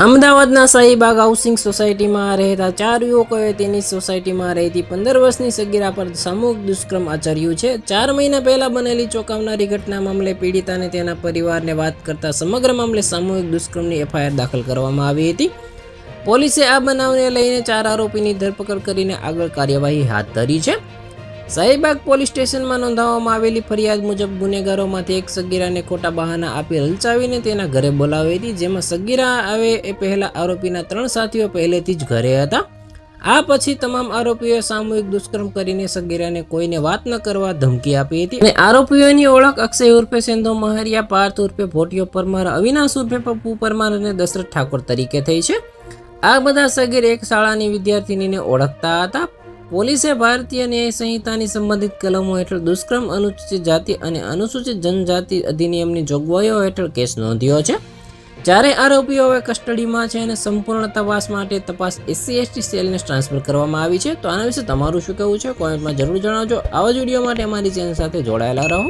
અમદાવાદના શાહીબાગ હાઉસિંગ સોસાયટીમાં રહેતા 4 યુવકોએ તેની સોસાયટીમાં રહેતી 15 વર્ષની સગીરા પર સામૂહિક દુષ્કર્મ આચર્યું છે. 4 મહિના પહેલા બનેલી ચોંકાવનારી ઘટના મામલે પીડિતાને તેના પરિવારને વાત કરતા સમગ્ર મામલે સામૂહિક દુષ્કર્મની એફઆઈઆર દાખલ કરવામાં આવી હતી. પોલીસે આ બનાવને લઈને 4 આરોપીની ધરપકડ કરીને આગળ કાર્યવાહી હાથ ધરી છે. શાહીબાગ પોલીસ સ્ટેશનમાં નોંધાવવામાં આવેલી ફરિયાદ મુજબ ગુનેગારોમાંથી એક સગીરાને ખોટા બહાના આપી હલચાવીને તેના ઘરે બોલાવી હતી, જેમાં સગીરા આવે એ પહેલા આરોપીના 3 સાથીઓ પહેલેથી જ ઘરે હતા. આ પછી તમામ આરોપીઓએ સામૂહિક દુષ્કર્મ કરીને સગીરાને કોઈને વાત ન કરવા ધમકી આપી હતી અને આરોપીઓની ઓળખ અક્ષય ઉર્ફે સેંધો મહરિયા, પાર્થ ઉર્ફે ભોટિયો પરમાર, અવિનાશ ઉર્ફે પપ્પુ પરમાર અને દશરથ ઠાકોર તરીકે થઈ છે. આ બધા સગીર એક શાળાની વિદ્યાર્થીનીને ઓળખતા હતા. પોલીસે ભારતીય ન્યાય સંહિતાની સંબંધિત કલમો હેઠળ દુષ્કર્મ, અનુસૂચિત જાતિ અને અનુસૂચિત જનજાતિ અધિનિયમની જોગવાઈઓ હેઠળ કેસ નોંધ્યો છે. જ્યારે આરોપીઓ હવે કસ્ટડીમાં છે અને સંપૂર્ણ તપાસ માટે તપાસ SC/ST સેલને ટ્રાન્સફર કરવામાં આવી છે. તો આના વિશે તમારું શું કહેવું છે? કોમેન્ટમાં જરૂર જણાવજો. આવા જ વિડીયો માટે અમારી ચેનલ સાથે જોડાયેલા રહો.